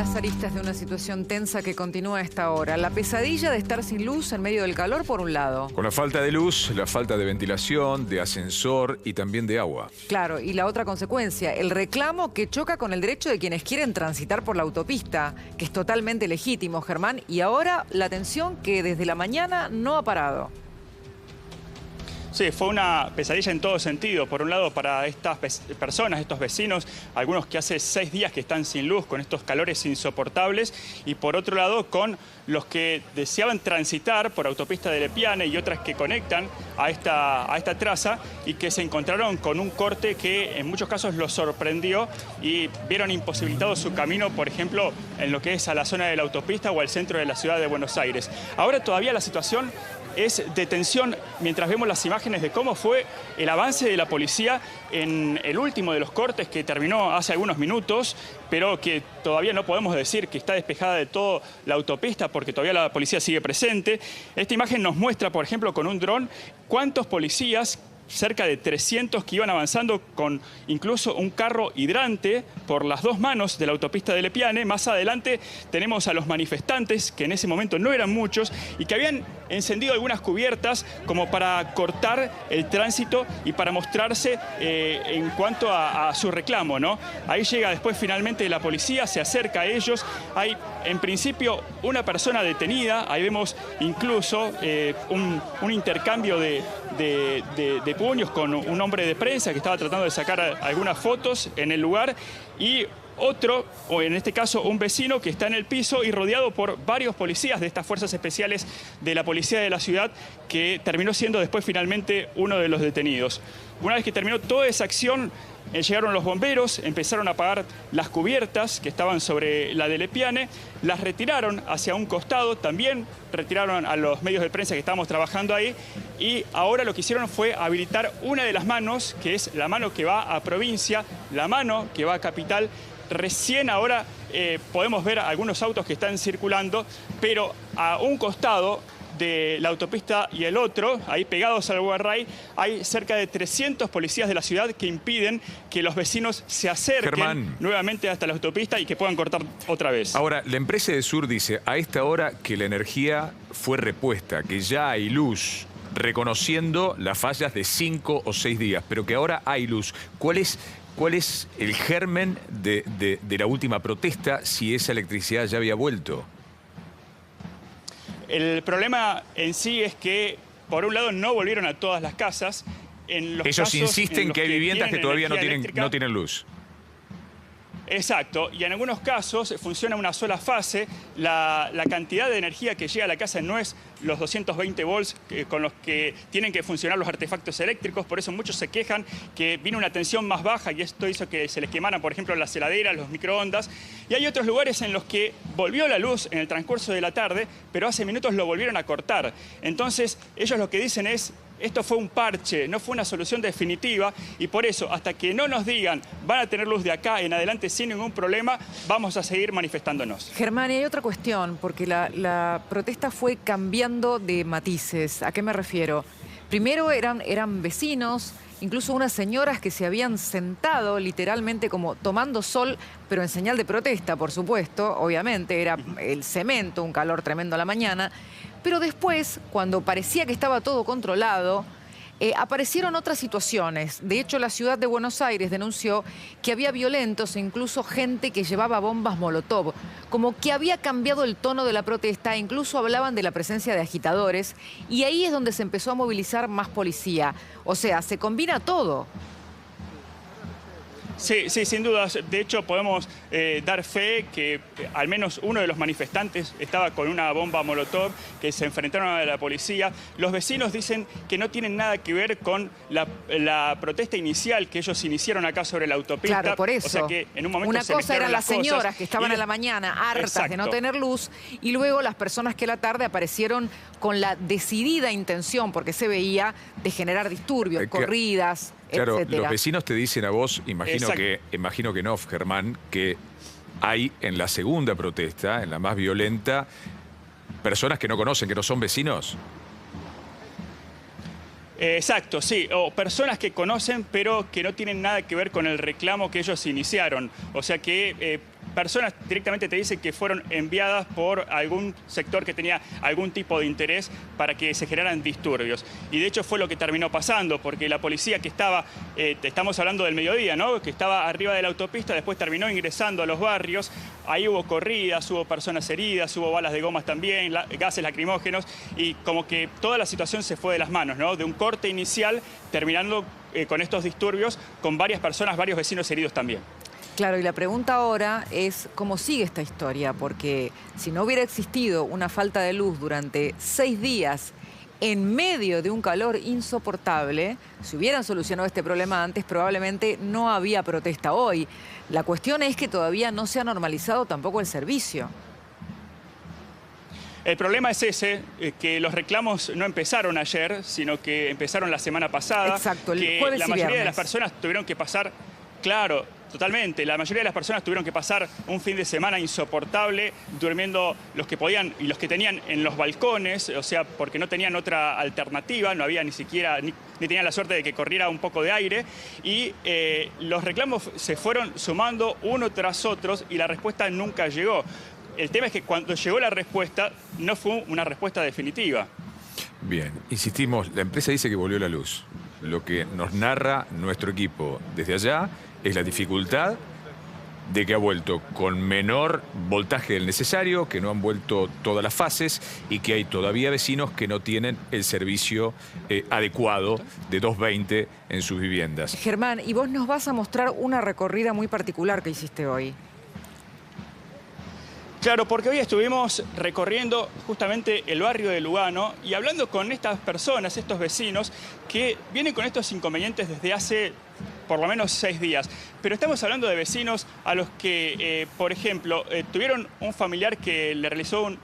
las aristas de una situación tensa que continúa a esta hora. La pesadilla de estar sin luz en medio del calor, por un lado. Con la falta de luz, la falta de ventilación, de ascensor y también de agua. Claro, y la otra consecuencia, el reclamo que choca con el derecho de quienes quieren transitar por la autopista, que es totalmente legítimo, Germán. Y ahora la tensión que desde la mañana no ha parado. Sí, fue una pesadilla en todo sentido. Por un lado, para estas personas, estos vecinos, algunos que hace 6 días que están sin luz, con estos calores insoportables. Y por otro lado, con los que deseaban transitar por autopista de Lepiane y otras que conectan a esta traza y que se encontraron con un corte que en muchos casos los sorprendió y vieron imposibilitado su camino, por ejemplo, en lo que es a la zona de la autopista o al centro de la ciudad de Buenos Aires. Ahora todavía la situación es de tensión mientras vemos las imágenes de cómo fue el avance de la policía en el último de los cortes que terminó hace algunos minutos, pero que todavía no podemos decir que está despejada de todo la autopista porque todavía la policía sigue presente. Esta imagen nos muestra, por ejemplo, con un dron, cuántos policías, cerca de 300 que iban avanzando con incluso un carro hidrante por las dos manos de la autopista de Lepiane. Más adelante tenemos a los manifestantes, que en ese momento no eran muchos, y que habían encendido algunas cubiertas como para cortar el tránsito y para mostrarse en cuanto a su reclamo, ¿no? Ahí llega después finalmente la policía, se acerca a ellos. Hay en principio una persona detenida, ahí vemos incluso un intercambio de puños con un hombre de prensa que estaba tratando de sacar algunas fotos en el lugar, y otro, o en este caso un vecino, que está en el piso y rodeado por varios policías de estas fuerzas especiales de la policía de la ciudad, que terminó siendo después finalmente uno de los detenidos. Una vez que terminó toda esa acción, llegaron los bomberos, empezaron a apagar las cubiertas que estaban sobre la de Lepiane, las retiraron hacia un costado, también retiraron a los medios de prensa que estábamos trabajando ahí, y ahora lo que hicieron fue habilitar una de las manos, que es la mano que va a provincia, la mano que va a capital. Recién ahora podemos ver algunos autos que están circulando, pero a un costado de la autopista y el otro, ahí pegados al guarray, hay cerca de 300 policías de la ciudad que impiden que los vecinos se acerquen, Germán, nuevamente hasta la autopista y que puedan cortar otra vez. Ahora, la empresa de Sur dice a esta hora que la energía fue repuesta, que ya hay luz, reconociendo las fallas de 5 o 6 días, pero que ahora hay luz. ¿Cuál es el germen de la última protesta, si esa electricidad ya había vuelto? El problema en sí es que, por un lado, no volvieron a todas las casas. Ellos insisten que hay viviendas que todavía no tienen luz. Exacto, y en algunos casos funciona una sola fase. La cantidad de energía que llega a la casa no es los 220 volts con los que tienen que funcionar los artefactos eléctricos. Por eso muchos se quejan que vino una tensión más baja y esto hizo que se les quemaran, por ejemplo, las heladeras, los microondas. Y hay otros lugares en los que volvió la luz en el transcurso de la tarde, pero hace minutos lo volvieron a cortar. Entonces, ellos lo que dicen es: esto fue un parche, no fue una solución definitiva, y por eso, hasta que no nos digan van a tener luz de acá en adelante sin ningún problema, vamos a seguir manifestándonos. Germán, y hay otra cuestión, porque la protesta fue cambiando de matices. ¿A qué me refiero? Primero eran vecinos, incluso unas señoras que se habían sentado literalmente como tomando sol, pero en señal de protesta, por supuesto, obviamente, era el cemento, un calor tremendo a la mañana. Pero después, cuando parecía que estaba todo controlado, aparecieron otras situaciones. De hecho, la ciudad de Buenos Aires denunció que había violentos e incluso gente que llevaba bombas Molotov. Como que había cambiado el tono de la protesta, e incluso hablaban de la presencia de agitadores. Y ahí es donde se empezó a movilizar más policía. O sea, se combina todo. Sí, sin dudas. De hecho, podemos dar fe que al menos uno de los manifestantes estaba con una bomba Molotov, que se enfrentaron a la policía. Los vecinos dicen que no tienen nada que ver con la protesta inicial que ellos iniciaron acá sobre la autopista. Claro, por eso. O sea que en un momento una cosa eran las señoras que estaban a la mañana hartas de no tener luz, y luego las personas que a la tarde aparecieron con la decidida intención, porque se veía, de generar disturbios, corridas, claro, etcétera. Los vecinos te dicen a vos, imagino que no, Germán, que hay en la segunda protesta, en la más violenta, personas que no conocen, que no son vecinos. Exacto, sí, o personas que conocen pero que no tienen nada que ver con el reclamo que ellos iniciaron. O sea que personas directamente te dicen que fueron enviadas por algún sector que tenía algún tipo de interés para que se generaran disturbios. Y de hecho fue lo que terminó pasando, porque la policía que estaba, estamos hablando del mediodía, ¿no?, que estaba arriba de la autopista, después terminó ingresando a los barrios. Ahí hubo corridas, hubo personas heridas, hubo balas de gomas también, gases lacrimógenos, y como que toda la situación se fue de las manos, ¿no?, de un corte inicial terminando con estos disturbios, con varias personas, varios vecinos heridos también. Claro, y la pregunta ahora es cómo sigue esta historia, porque si no hubiera existido una falta de luz durante 6 días en medio de un calor insoportable, si hubieran solucionado este problema antes, probablemente no había protesta hoy. La cuestión es que todavía no se ha normalizado tampoco el servicio. El problema es ese, que los reclamos no empezaron ayer, sino que empezaron la semana pasada. Exacto, el que jueves la y mayoría viernes. de las personas tuvieron que pasar, claro, totalmente. La mayoría de las personas tuvieron que pasar un fin de semana insoportable, durmiendo los que podían y los que tenían en los balcones, o sea, porque no tenían otra alternativa, no había ni siquiera, ni tenían la suerte de que corriera un poco de aire. Y los reclamos se fueron sumando uno tras otro y la respuesta nunca llegó. El tema es que cuando llegó la respuesta, no fue una respuesta definitiva. Bien, insistimos, la empresa dice que volvió la luz. Lo que nos narra nuestro equipo desde allá es la dificultad de que ha vuelto con menor voltaje del necesario, que no han vuelto todas las fases y que hay todavía vecinos que no tienen el servicio adecuado de 220 en sus viviendas. Germán, y vos nos vas a mostrar una recorrida muy particular que hiciste hoy. Claro, porque hoy estuvimos recorriendo justamente el barrio de Lugano y hablando con estas personas, estos vecinos, que vienen con estos inconvenientes desde hace por lo menos 6 días. Pero estamos hablando de vecinos a los que, por ejemplo, tuvieron un familiar que le realizaron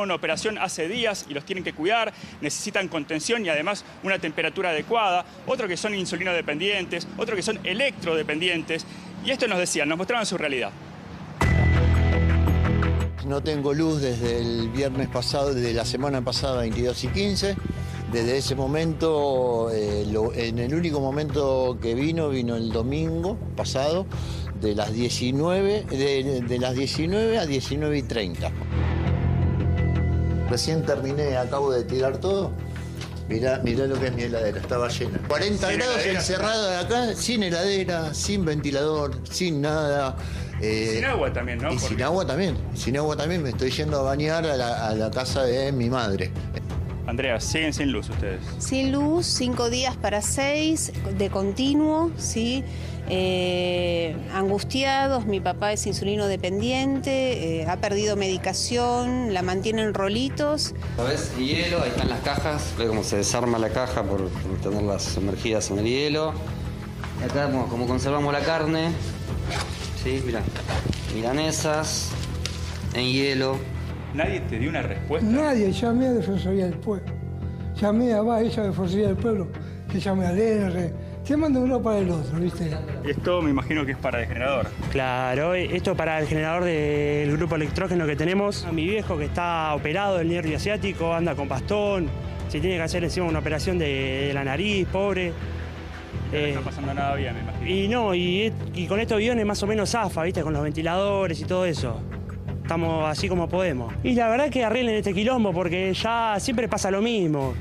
una operación hace días y los tienen que cuidar, necesitan contención y además una temperatura adecuada, otros que son insulinodependientes, otros que son electrodependientes. Y esto nos decían, nos mostraban su realidad. No tengo luz desde el viernes pasado, desde la semana pasada, 22 y 15. Desde ese momento, en el único momento que vino el domingo pasado, de las 19, de las 19 a 19 y 30. Recién terminé, acabo de tirar todo. Mirá lo que es mi heladera, estaba llena. 40 grados encerrado acá, sin heladera, sin ventilador, sin nada. Sin agua también, ¿no? Y sin agua también, me estoy yendo a bañar a la casa de mi madre. Andrea, ¿siguen sin luz ustedes? Sin luz, 5 días para 6, de continuo, ¿sí? Angustiados, mi papá es insulino dependiente, ha perdido medicación, la mantiene en rolitos. ¿Sabes? Hielo, ahí están las cajas, ve cómo se desarma la caja por tenerlas sumergidas en el hielo. Y acá como conservamos la carne, sí, mirá, milanesas en hielo. ¿Nadie te dio una respuesta? Nadie, llamé a Defensoría del Pueblo. Llamé a esa Defensoría del Pueblo, que llamé al ER. Te mando uno para el otro, ¿viste? Y esto me imagino que es para el generador. Claro, esto para el generador del grupo electrógeno que tenemos. A mi viejo que está operado del nervio asiático, anda con bastón, se tiene que hacer encima una operación de la nariz, pobre. No está pasando nada bien, me imagino. Y no, y con estos aviones más o menos zafa, ¿viste? Con los ventiladores y todo eso. Estamos así como podemos. Y la verdad que arreglen este quilombo porque ya siempre pasa lo mismo.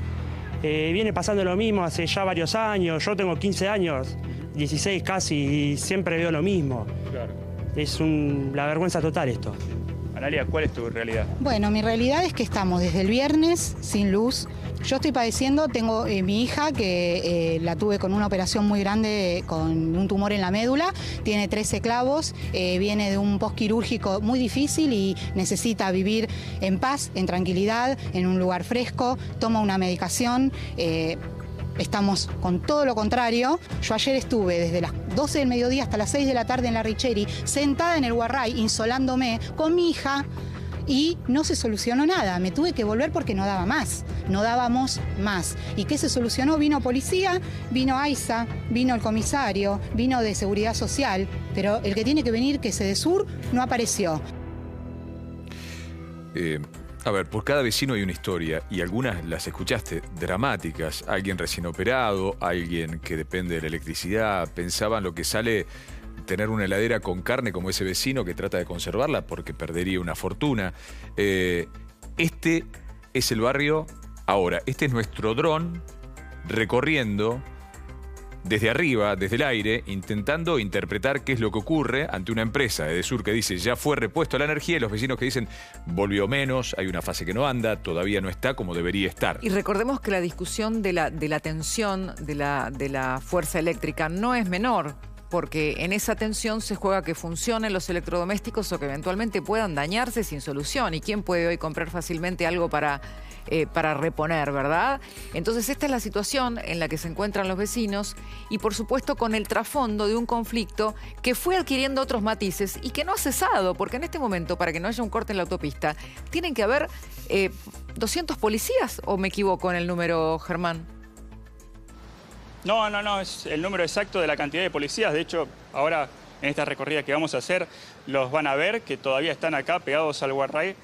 Viene pasando lo mismo hace ya varios años. Yo tengo 15 años, 16 casi, y siempre veo lo mismo. Claro. Es la vergüenza total esto. Analia, ¿cuál es tu realidad? Bueno, mi realidad es que estamos desde el viernes sin luz. Yo estoy padeciendo, tengo mi hija que la tuve con una operación muy grande con un tumor en la médula, tiene 13 clavos, viene de un postquirúrgico muy difícil y necesita vivir en paz, en tranquilidad, en un lugar fresco, toma una medicación. Estamos con todo lo contrario. Yo ayer estuve desde las 12 del mediodía hasta las 6 de la tarde en la Richeri, sentada en el Guarray, insolándome con mi hija, y no se solucionó nada. Me tuve que volver porque no daba más, no dábamos más. ¿Y qué se solucionó? Vino policía, vino AISA, vino el comisario, vino de Seguridad Social, pero el que tiene que venir, que es Edesur, no apareció. A ver, por cada vecino hay una historia y algunas las escuchaste, dramáticas. Alguien recién operado, alguien que depende de la electricidad. Pensaban lo que sale tener una heladera con carne como ese vecino que trata de conservarla porque perdería una fortuna. Este es el barrio ahora. Este es nuestro dron recorriendo desde arriba, desde el aire, intentando interpretar qué es lo que ocurre ante una empresa de Edesur que dice ya fue repuesto la energía y los vecinos que dicen volvió menos, hay una fase que no anda, todavía no está como debería estar. Y recordemos que la discusión de la tensión de la fuerza eléctrica no es menor, porque en esa tensión se juega que funcionen los electrodomésticos o que eventualmente puedan dañarse sin solución. ¿Y quién puede hoy comprar fácilmente algo para reponer, verdad? Entonces esta es la situación en la que se encuentran los vecinos y por supuesto con el trasfondo de un conflicto que fue adquiriendo otros matices y que no ha cesado, porque en este momento, para que no haya un corte en la autopista, tienen que haber 200 policías, ¿o me equivoco en el número, Germán? No, es el número exacto de la cantidad de policías. De hecho, ahora en esta recorrida que vamos a hacer, los van a ver que todavía están acá pegados al guarray,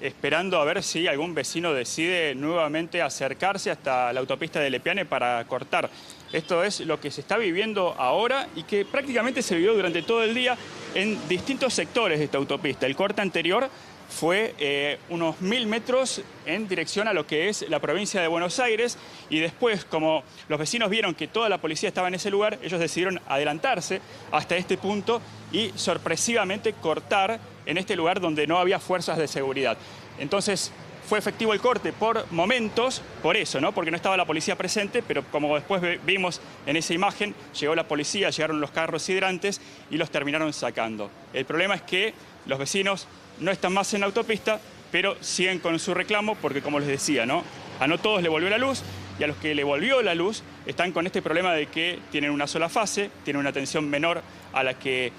esperando a ver si algún vecino decide nuevamente acercarse hasta la autopista de Lepiane para cortar. Esto es lo que se está viviendo ahora y que prácticamente se vivió durante todo el día en distintos sectores de esta autopista. El corte anterior fue unos 1000 metros en dirección a lo que es la provincia de Buenos Aires y después, como los vecinos vieron que toda la policía estaba en ese lugar, ellos decidieron adelantarse hasta este punto y sorpresivamente cortar en este lugar donde no había fuerzas de seguridad. Entonces fue efectivo el corte por momentos, por eso, ¿no? Porque no estaba la policía presente, pero como después vimos en esa imagen, llegó la policía, llegaron los carros hidrantes y los terminaron sacando. El problema es que los vecinos no están más en la autopista, pero siguen con su reclamo porque, como les decía, ¿no? A no todos le volvió la luz y a los que le volvió la luz están con este problema de que tienen una sola fase, tienen una tensión menor a la que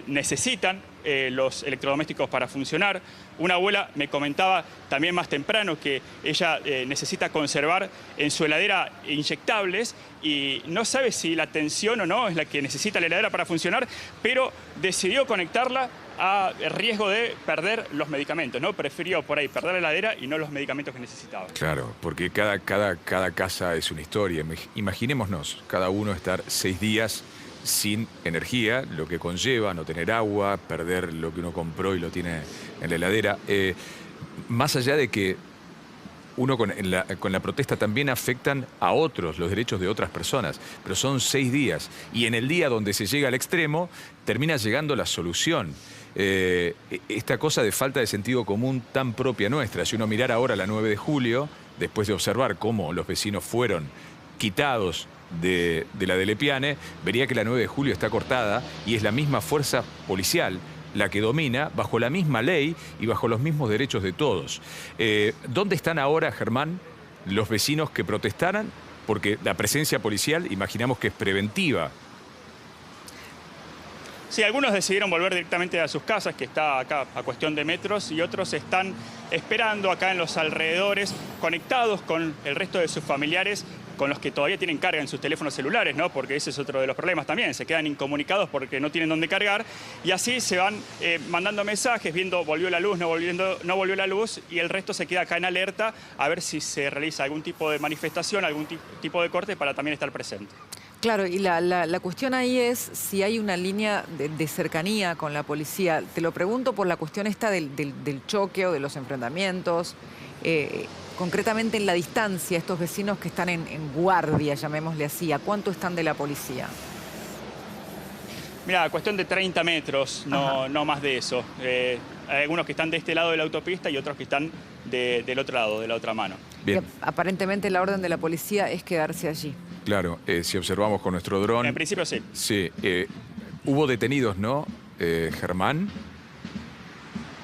necesitan los electrodomésticos para funcionar. Una abuela me comentaba también más temprano que ella necesita conservar en su heladera inyectables y no sabe si la tensión o no es la que necesita la heladera para funcionar, pero decidió conectarla a riesgo de perder los medicamentos, ¿no? Prefirió por ahí perder la heladera y no los medicamentos que necesitaba. Claro, porque cada casa es una historia. Imaginémonos, cada uno estar 6 días sin energía, lo que conlleva no tener agua, perder lo que uno compró y lo tiene en la heladera. Más allá de que uno con la protesta también afectan a otros, los derechos de otras personas, pero son 6 días y en el día donde se llega al extremo termina llegando la solución. Esta cosa de falta de sentido común tan propia nuestra, si uno mirara ahora la 9 de julio, después de observar cómo los vecinos fueron quitados de la de Lepiane, vería que la 9 de julio está cortada y es la misma fuerza policial la que domina bajo la misma ley y bajo los mismos derechos de todos. ¿Dónde están ahora, Germán, los vecinos que protestaran? Porque la presencia policial, imaginamos que es preventiva. Sí, algunos decidieron volver directamente a sus casas, que está acá a cuestión de metros, y otros están esperando acá en los alrededores, conectados con el resto de sus familiares, con los que todavía tienen carga en sus teléfonos celulares, ¿no? Porque ese es otro de los problemas también, se quedan incomunicados porque no tienen dónde cargar, y así se van mandando mensajes, viendo volvió la luz, no volvió la luz, y el resto se queda acá en alerta a ver si se realiza algún tipo de manifestación, algún tipo de corte para también estar presente. Claro, y la cuestión ahí es si hay una línea de cercanía con la policía. Te lo pregunto por la cuestión esta del choque o de los enfrentamientos. Concretamente en la distancia, estos vecinos que están en guardia, llamémosle así, ¿a cuánto están de la policía? Mira, cuestión de 30 metros, no más de eso. Hay algunos que están de este lado de la autopista y otros que están del otro lado, de la otra mano. Bien. Aparentemente la orden de la policía es quedarse allí. Claro, si observamos con nuestro dron... En principio sí. Sí, hubo detenidos, ¿no, Germán?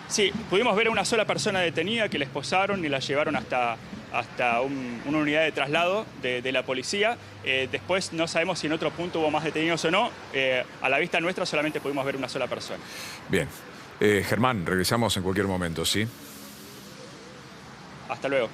Sí, pudimos ver a una sola persona detenida que la esposaron y la llevaron hasta una unidad de traslado de la policía. Después no sabemos si en otro punto hubo más detenidos o no. A la vista nuestra solamente pudimos ver una sola persona. Bien. Germán, regresamos en cualquier momento, ¿sí? Hasta luego.